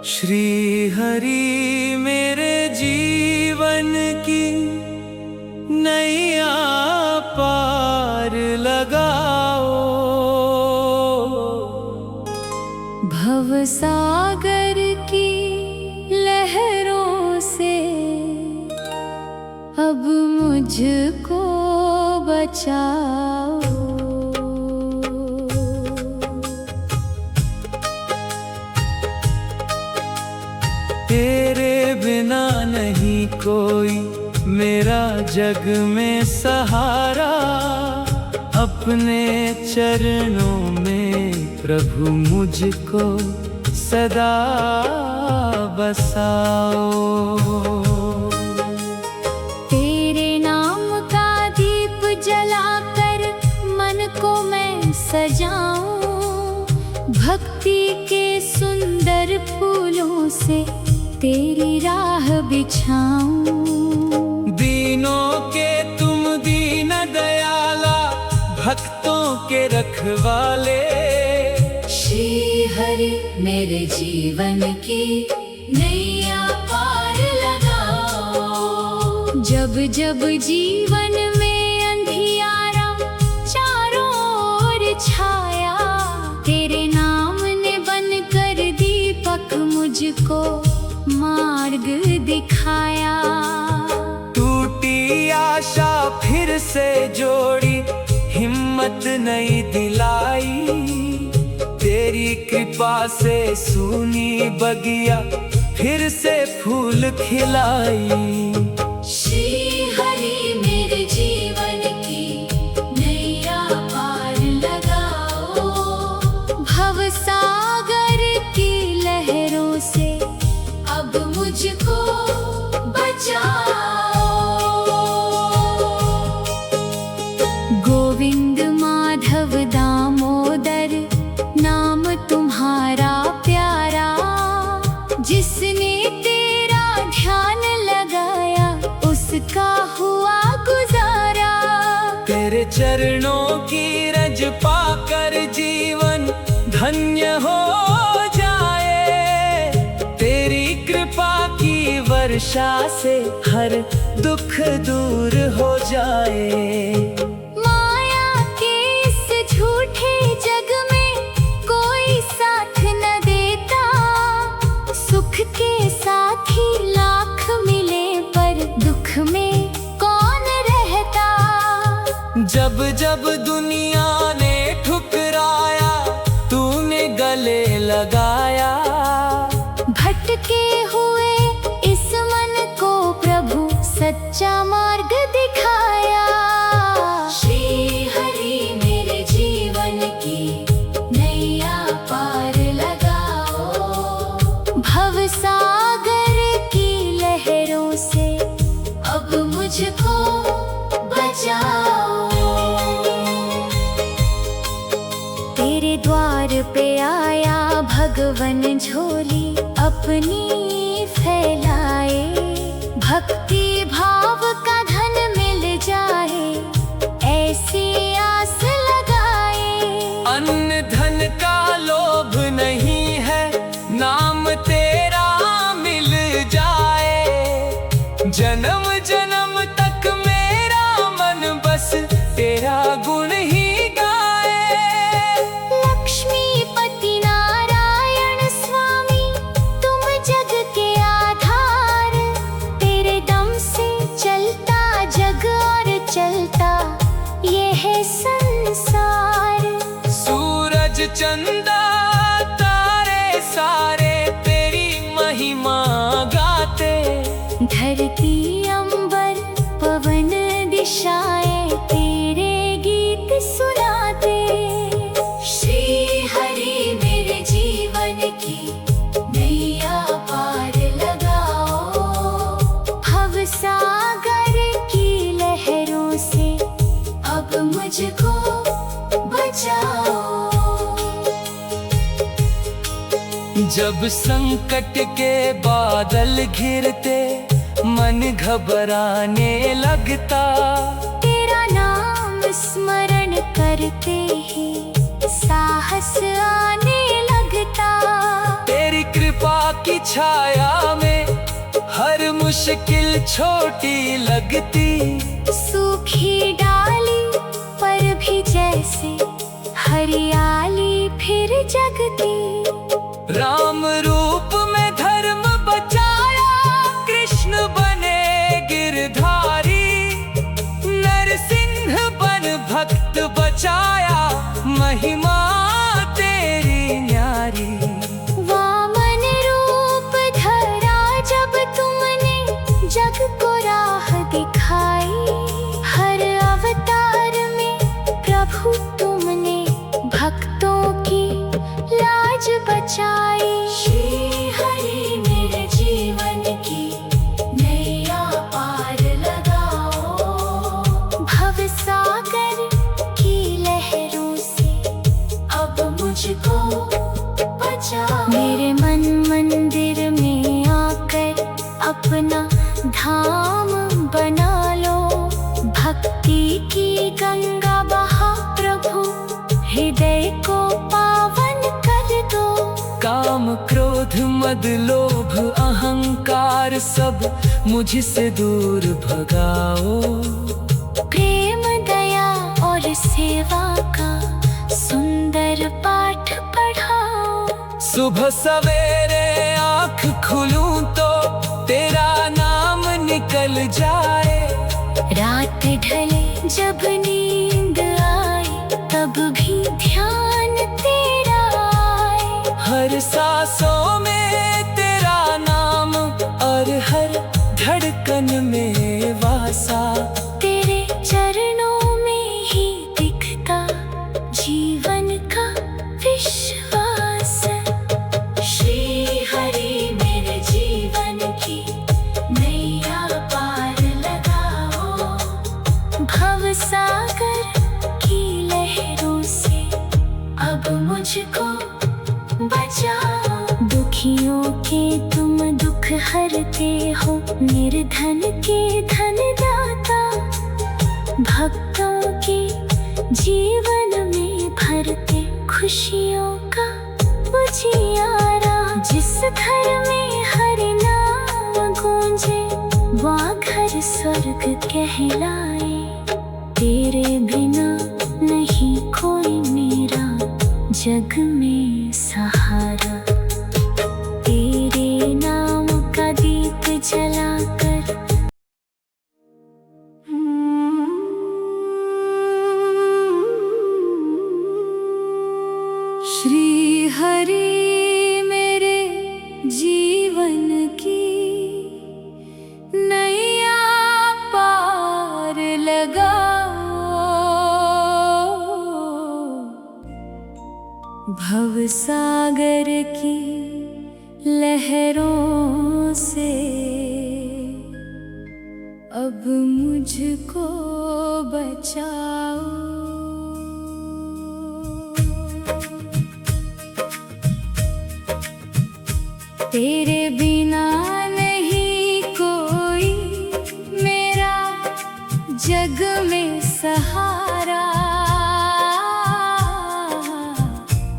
श्री हरि मेरे जीवन की नैया पार लगाओ। भवसागर की लहरों से अब मुझको बचाओ। तेरे बिना नहीं कोई मेरा जग में सहारा, अपने चरणों में प्रभु मुझको सदा बसाओ। तेरे नाम का दीप जलाकर मन को मैं सजाऊं, भक्ति के सुंदर फूलों से तेरी राह बिछाऊं। दीनों के तुम दीन दयाला, भक्तों के रखवाले। श्री हरि मेरे जीवन की नैया पार लगाओ। जब जब जीवन में अंधियारा चारों ओर छाया, तेरे नाम ने बनकर दीपक मुझको मार्ग दिखाया। टूटी आशा फिर से जोड़ी, हिम्मत नई दिलाई। तेरी कृपा से सूनी बगिया फिर से फूल खिलाई। श्री हरि मेरे जीवन की नैया पार लगाओ। भवसागर की लहरों से अब मुझको बचाओ। गोविंद माधव दामोदर नाम तुम्हारा प्यारा, जिसने तेरा ध्यान लगाया उसका हुआ गुजारा। तेरे चरणों की रज पाकर जीवन धन्य हो जाए। तेरी कृपा की वर्षा से हर दुख दूर हो जाए। माया के इस झूठे जग में कोई साथ न देता, सुख के साथी लाख मिले पर दुख में कौन रहता। जब जब दुनिया ने ठुकराया, तूने गले लगाया। भटके हुए इस मन को प्रभु सच्चा मार्ग दिखाया। श्री हरि मेरे जीवन की नैया पार लगाओ। भवसागर की लहरों से अब मुझको बचाओ। तेरे द्वार पे आया भगवन झोली अपनी फैलाए। भक्ति भाव का धन मिल जाए ऐसी आस लगाए। अन्न धन का लोभ नहीं है, नाम तेरा मिल जाए। जन्म जन्म तक मेरा मन बस तेरा गुण ही गाए। लक्ष्मीपति नारायण स्वामी तुम जग के आधार, तेरे दम से चलता जग और चलता ये है संसार। सूरज चंदा तारे सारे तेरी महिमा गाते। धरती अंबर पवन दिशाएं तेरे गीत सुनाते। श्री हरि मेरे जीवन की नैया पार लगाओ। भवसागर की लहरों से अब मुझको बचाओ। जब संकट के बादल घिरते, मन घबराने लगता। तेरा नाम स्मरण करते ही साहस आने लगता। तेरी कृपा की छाया में हर मुश्किल छोटी लगती। सूखी डाली पर भी जैसे हरियाली फिर जगती। राम रूप में धर्म बचाया, कृष्ण बने गिरधारी। नरसिंह बन भक्त बचाया, महिमा तेरी न्यारी। वामन रूप धरा जब तुमने जग को राह दिखाई। हर अवतार में प्रभु तुमने भक्तों की लाज बचाई। श्री हरि मेरे जीवन की नैया पार लगाओ। भव सागर की लहरों से अब मुझको बचाओ। मेरे मन मंदिर में आकर अपना धाम बना लो। भक्ति की गंगा बहा प्रभु, हृदय को पावन कर दो। काम क्रोध मद लोभ अहंकार सब मुझसे दूर भगाओ। प्रेम दया और सेवा का सुंदर पाठ पढ़ाओ। सुबह सवेरे आँख खुलूं तो तेरा नाम निकल जाए। रात ढले जब नींद आए तब भी ध्यान तेरा आए। हर सांसों में तेरा नाम और हर धड़कन में वासा। तेरे चरणों में ही दिखता जीवन का विश्वास। श्री हरि मेरे जीवन की नैया पार लगाओ। भव सागर की लहरों से अब मुझको बचाओ। दुखियों के तुम दुख हरते हो, निर्धन के धन दाता। भक्तों के जीवन में भरते खुशियों का उजियारा। जिस घर में हरि नाम गूंजे वहाँ घर स्वर्ग कहलाए। तेरे बिना नहीं कोई मेरा जग में सहारा। तेरे नाम का दीप जलाकर श्री हरि मेरे जीवन की नैया पार लगाओ। भव सागर की लहरों से अब मुझको बचाओ। तेरे बिना नहीं कोई मेरा जग में सहारा।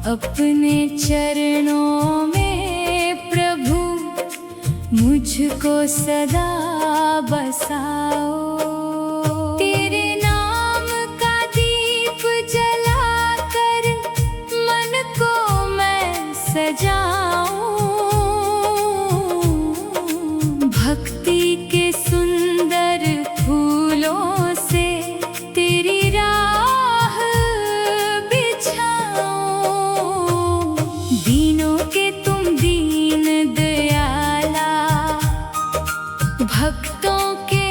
अपने चरणों में प्रभु मुझको सदा बसाओ। तेरे नाम का दीप जलाकर मन को मैं सजाऊं। भक्ति के सुंदर फूलों से तेरी राह बिछाऊं। दीनों के तुम दीन दयाला, भक्तों के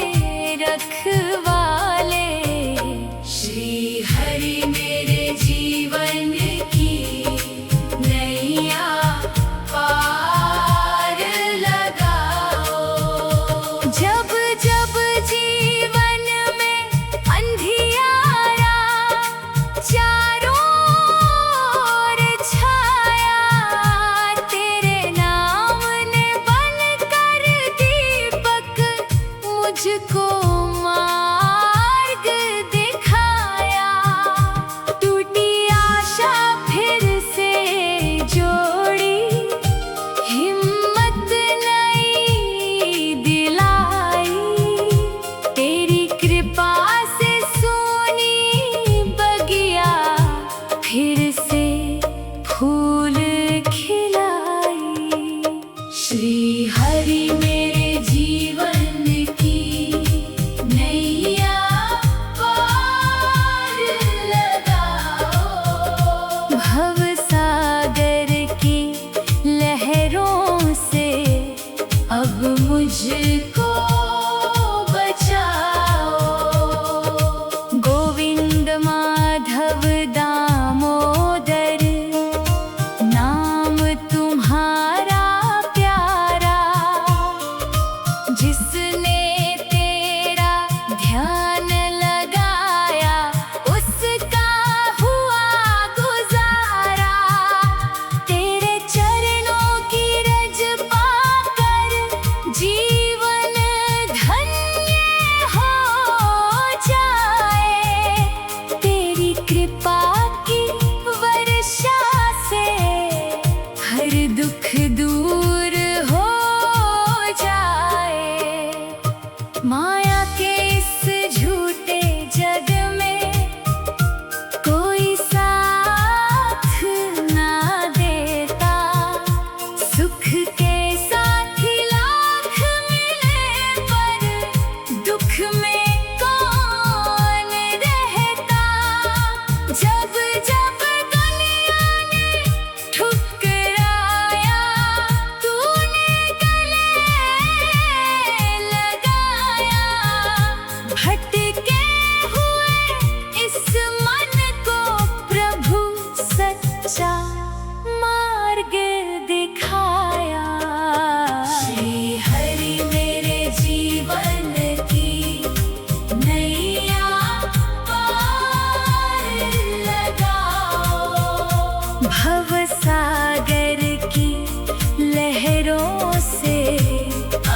मार्ग दिखाया, टूटी आशा फिर से जोड़ी, हिम्मत नई दिलाई। तेरी कृपा से सोनी बगिया फिर से फूल खिलाई। श्री हरि मेरे जीवन की नैया पार लगाओ, भव सागर की लहरों से अब मुझको बचाओ। गोविंद माधव दामोदर नाम तुम्हारा प्यारा, जिसने तेरा ध्यान लगाया उसका हुआ गुजारा। तेरे चरणों की रज पाकर जीवन धन्य हो जाए। तेरी कृपा की वर्षा से हर दुख दूर हो जाए। माया के इस झूठे जग में कोई साथ ना देता, सुख के साथी लाख मिले पर दुख में कौन रहता। जब जब दुनिया ने ठुकराया, तूने गले लगाया। भटके हुए इस मन को प्रभु सच्चा मार्ग दिखाया। श्री हरि मेरे जीवन की नैया पार लगाओ, भव सागर की लहरों से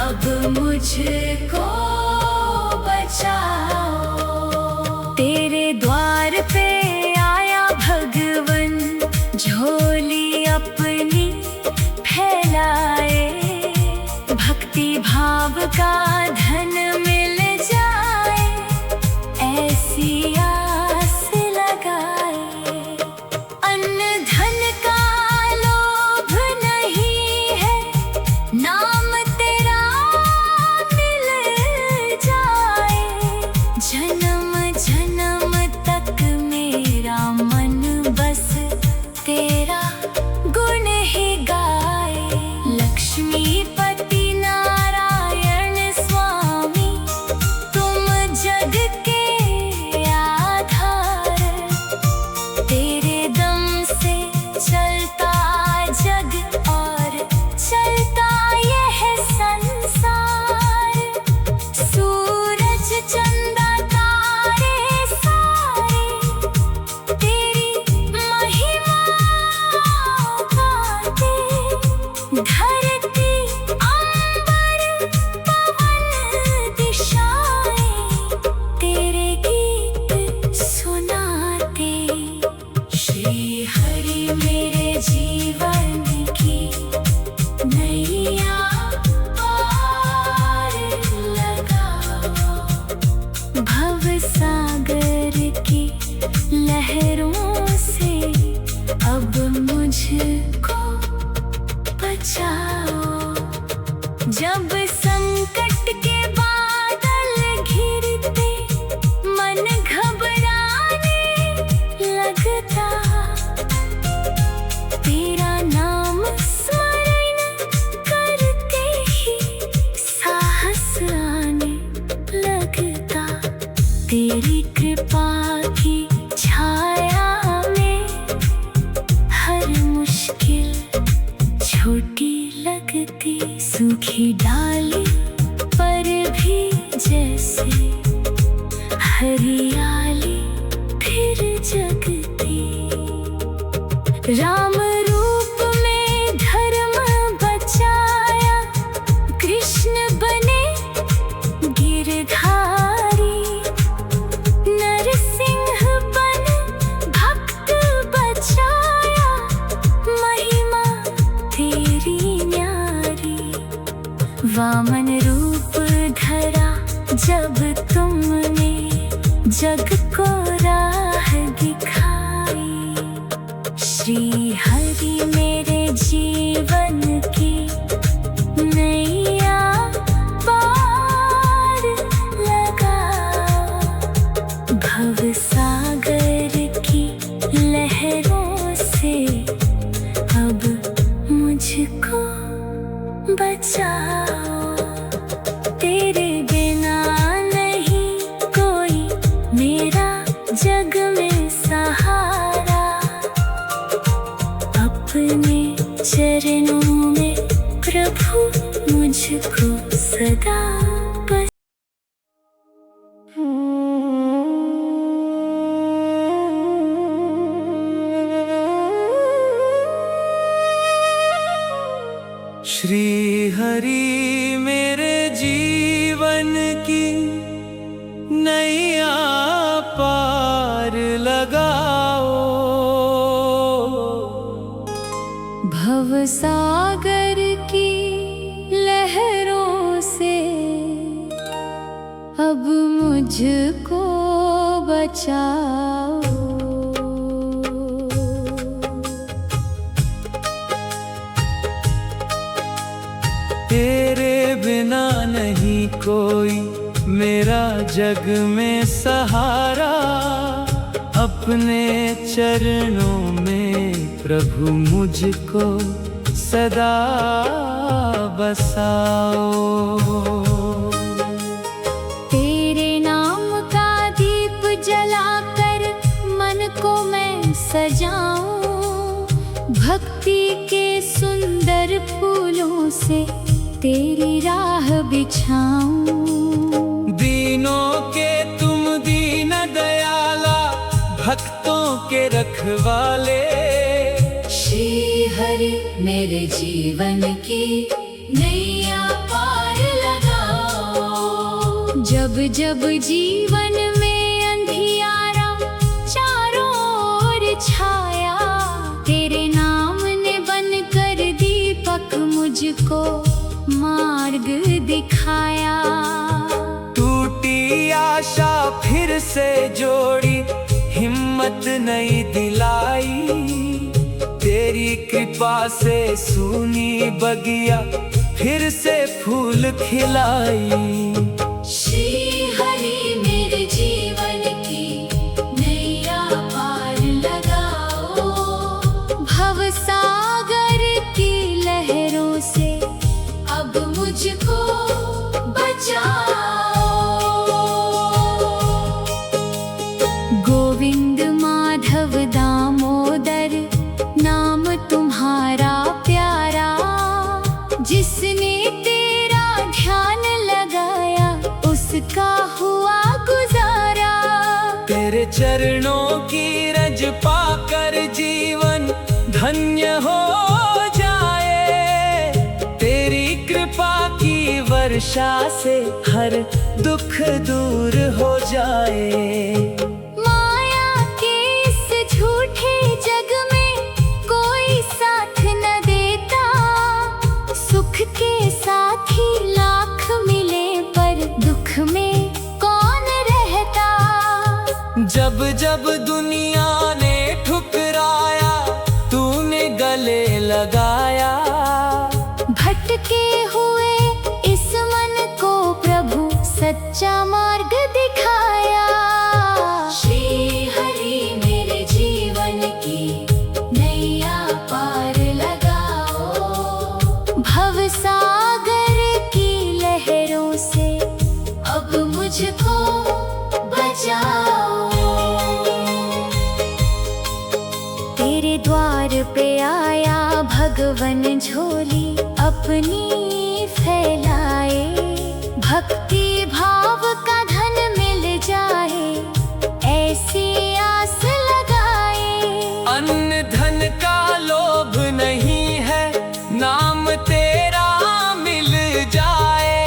अब मुझको बचाओ। तेरे द्वार पे आया भगवन, झोली अपनी फैलाए। भक्ति भाव का धन मिल जाए, ऐसी आस लगाए। अन्न धन का लोभ नहीं है, नाम तेरा मिल जाए। जन्म जन्म तक मेरा मन बस तेरा गुण ही गाए। लक्ष्मीपति नारायण स्वामी, तुम जग के आधार। तेरे दम से चलता जग और चलता यह संसार। सूरज चंदा तारे सारे तेरी महिमा गाते। धरती अंबर पवन दिशाएं तेरे गीत सुनाते। श्री हरि मेरे जीवन की नैया पार लगाओ, भव सागर की लहरों से अब मुझको बचाओ। जब संकट के बादल घिरते, मन घबराने लगता। तेरा नाम स्मरण करते ही साहस आने लगता। तेरी कृपा की छाया में हर मुश्किल छोटी लगती। सूखी डाली पर भी जैसे हरियाली फिर जगती। राम रूप में धर्म बचाया, कृष्ण बने गिरधारी। जब तुमने जग को राह दिखाई। श्री हरि मेरे जीवन की नैया पार लगाओ। भव सागर की लहरों से अब मुझको बचाओ। तेरे बिना नहीं कोई मेरा जग में सहारा। अपने चरणों में प्रभु मुझको सदा बस। श्री हरि मेरे जीवन की नैया पार लगाओ। भव सागर की लहरों से अब मुझको बचाओ। तेरे बिना नहीं कोई मेरा जग में सहारा। अपने चरणों में प्रभु मुझको सदा बसाओ। तेरे नाम का दीप जलाकर मन को मैं सजाऊं। भक्ति के सुंदर फूलों से तेरी राह बिछाऊं। दीनों के तुम दीन दयाला, भक्तों के रखवाले। श्री हरि मेरे जीवन की नैया पार लगाओ। जब जब जीवन में अंधियारा चारों ओर छाया। तेरे नाम ने बनकर दीपक मुझको मार्ग दिखाया। टूटी आशा फिर से जोड़ी, हिम्मत नई दिलाई। तेरी कृपा से सूनी बगिया फिर से फूल खिलाई। श्री हरि मेरे जीवन की नैया पार लगाओ। भव सागर की लहरों से अब मुझको बचाओ। गोविंद माधव दामोदर नाम तुम्हारा प्यारा। जिसने तेरा ध्यान लगाया उसका हुआ गुजारा। तेरे चरणों की रज पाकर जीवन धन्य हो जाए। तेरी कृपा की वर्षा से हर दुख दूर हो जाए। माया के इस झूठे जग में कोई साथ न देता। सुख के साथी लाख मिले पर दुख में कौन रहता। जब जब दुनिया ने ठुकराया, तूने गले लगाया। भटके हुए इस मन को प्रभु सच्चा मार्ग दिखाया। श्री हरि मेरे जीवन की नैया पार लगाओ। भव सागर की लहरों से अब मुझको बचाओ। तेरे द्वार पे आया भगवन झोली अपनी फैलाए। भक्ति भाव का धन मिल जाए ऐसी आस लगाए। अन्न धन का लोभ नहीं है, नाम तेरा मिल जाए।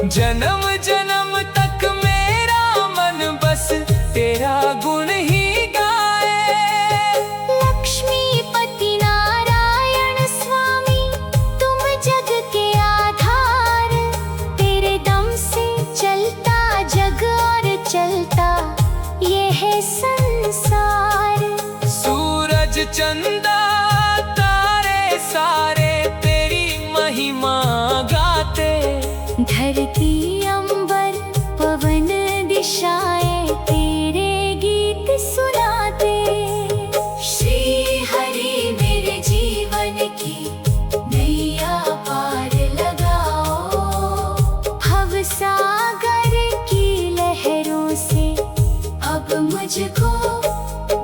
जन्म जन्म तक मेरा मन बस तेरा गुण ही गाए। लक्ष्मीपति नारायण स्वामी तुम जग चलता ये है संसार। सूरज चंदा तारे सारे तेरी महिमा गाते। धरती अंबर पवन दिशाएं तेरे गीत सुनाते। श्री हरि मेरे जीवन की नैया पार लगाओ। भव सागर की लहरों से अब मुझको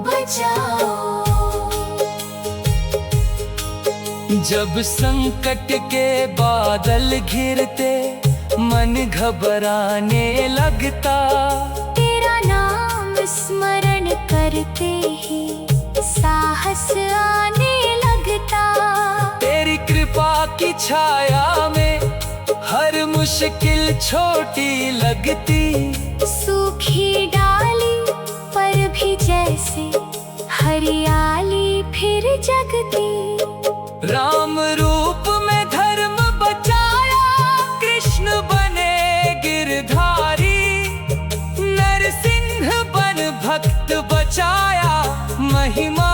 बचाओ। जब संकट के बादल घिरते मन घबराने लगता। तेरा नाम स्मरण करते ही साहस आने लगता। तेरी कृपा की छाया में हर मुश्किल छोटी लगती। सूखी डाली पर भी जैसे हरियाली फिर जगती। राम रूप में धर्म बचाया कृष्ण बने गिरधारी। नरसिंह बन भक्त बचाया महिमा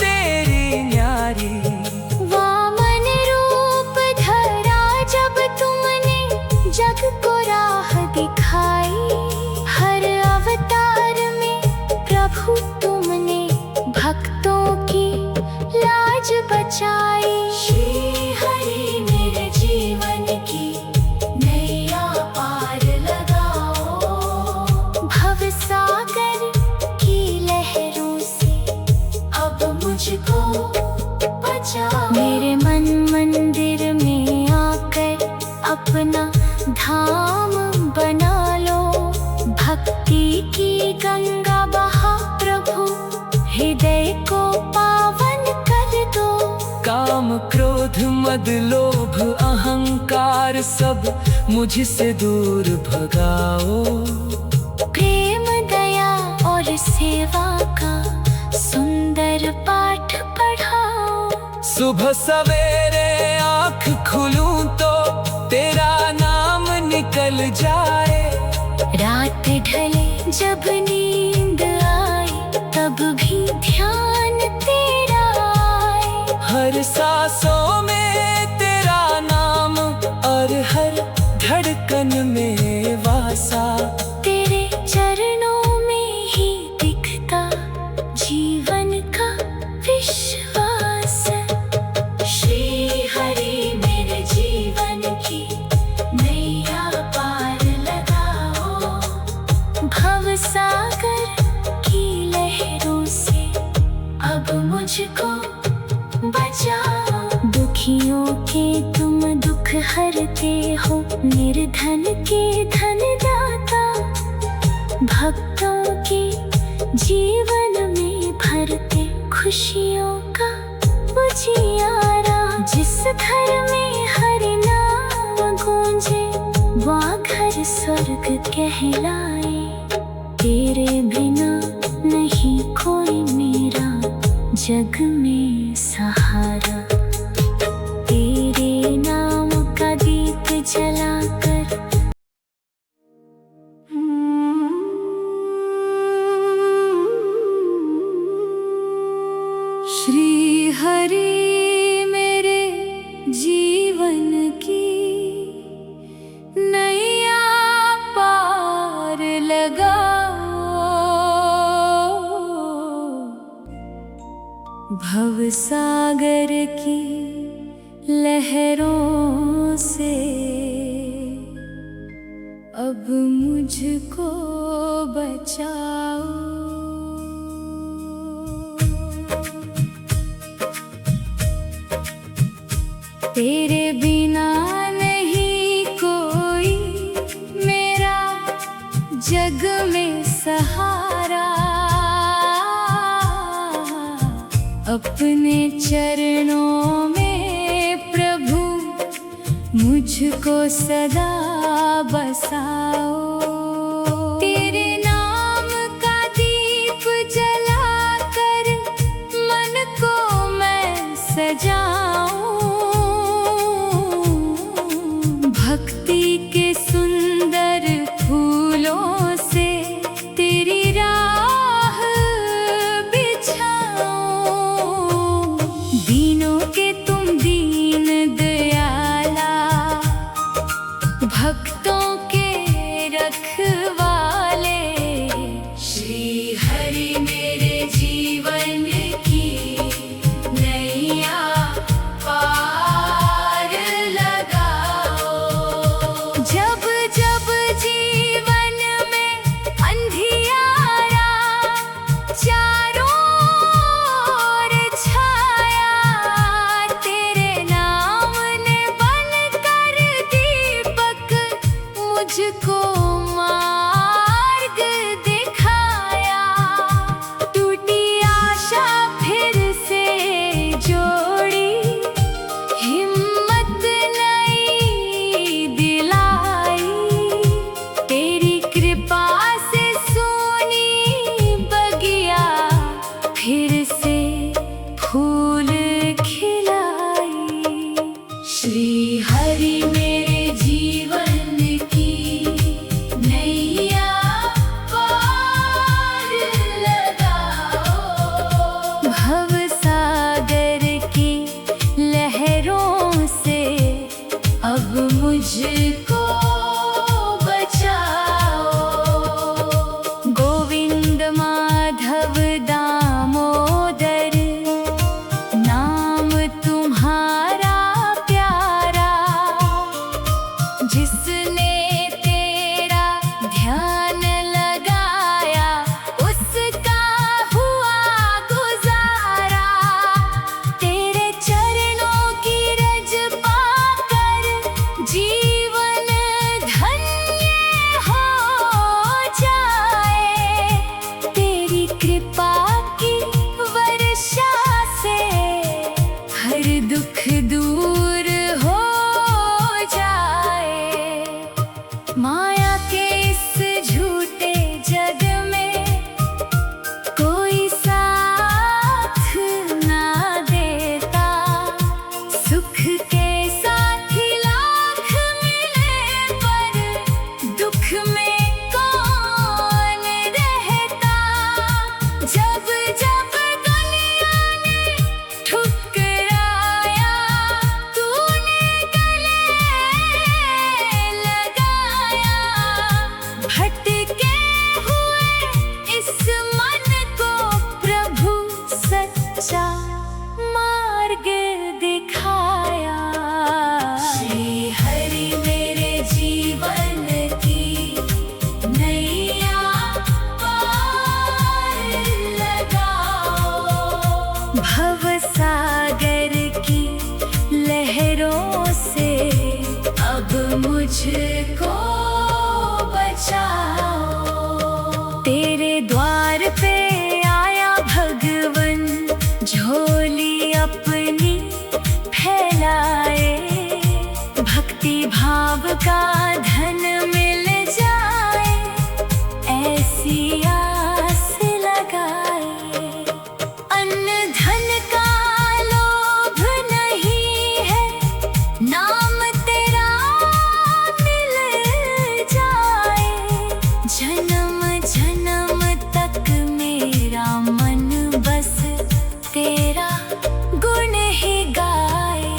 तेरी न्यारी। वामन रूप धरा जब तुमने जग को राह दिखाई। हर अवतार में प्रभु तुमने भक्तों की लाज बचाई। श्री हरि मेरे जीवन की नैया पार लगाओ। भव सागर की लहरों से अब मुझको बचाओ। मेरे मन मंदिर में आकर अपना धाम बना लो। भक्ति की गंगा बहा प्रभु हृदय को पावन कर दो। काम क्रोध मद लोभ अहंकार सब मुझसे दूर भगाओ। प्रेम दया और सेवा का सुंदर पाठ पढ़ाओ। सुबह सवेरे आँख खुलूं तो तेरा नाम निकल जाए। रात ढले जब नींद आए तब भी ध्यान तेरा आए। हर सांसों में तेरा नाम और हर धड़कन में वासा। तेरे चरणों में ही दिखता जीवन का विश्वास। श्री हरि मेरे जीवन की नैया पार लगाओ। भव सागर की लहरों से अब मुझको बचाओ। दुखियों के तुम दुख हरते हो। निर्धन के धन दाता। भक्तों के जीवन में भरते खुशियों का उजियारा। जिस घर में हरि नाम गूंजे वहाँ घर स्वर्ग कहलाए। तेरे बिना नहीं कोई मेरा जग में सहारा। तेरे नाम का दीप जलाकर श्री हरि मेरे जीवन की नैया पार लगाओ। भव सागर की लहरों से अब मुझको बचाओ। तेरे बिना नहीं कोई मेरा जग में सहारा। अपने चरणों में प्रभु मुझको सदा बसाओ। तेरे नाम का दीप जलाकर मन को मैं सजाऊं। भक्ति के सुंदर फूलों से जन्म जन्म तक मेरा मन बस तेरा गुण ही गाए।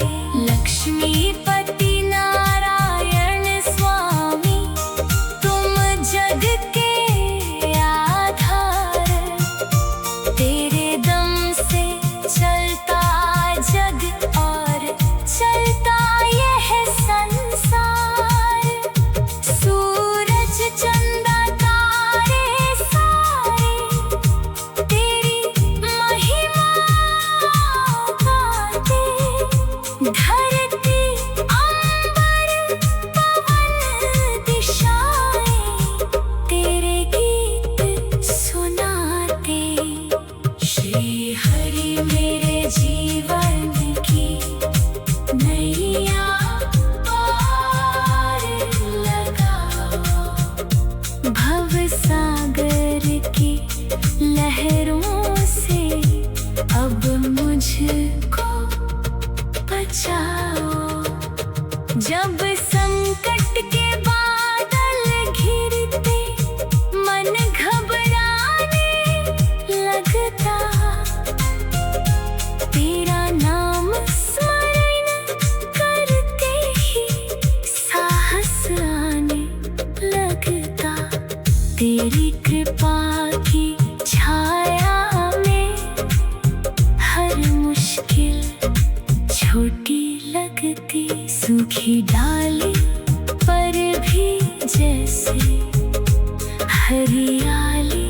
लक्ष्मीपति नारायण स्वामी तुम जग के आधार, तेरे दम से चलता जग और चलता यह संसार। सूरज चंदा तारे सारे तेरी महिमा गाते। धरती अंबर पवन दिशाएं तेरे गीत सुनाते। श्री हरि मेरे जीवन की नैया पार लगाओ। भव सागर की लहरों से अब मुझको बचाओ। जब संकट के बादल घिरते मन घबराने लगता, तेरा नाम स्मरण करते ही साहस आने लगता। तेरी कृपा की छाया में हर मुश्किल छोटी लगती। सूखी डाली पर भी जैसे हरियाली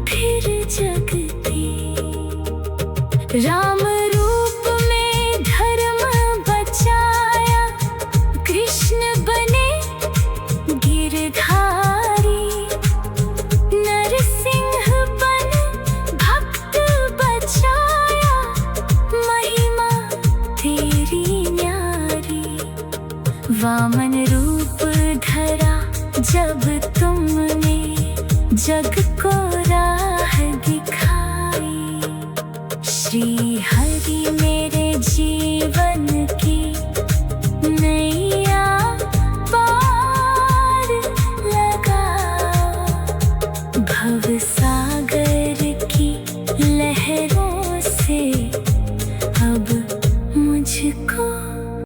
फिर जगती। राम रूप में धर्म बचाया, कृष्ण बने गिरधारी। नरसिंह बन भक्त बचाया, महिमा तेरी न्यारी। वामन रूप धरा जब तुमने जग को राह दिखाई। श्री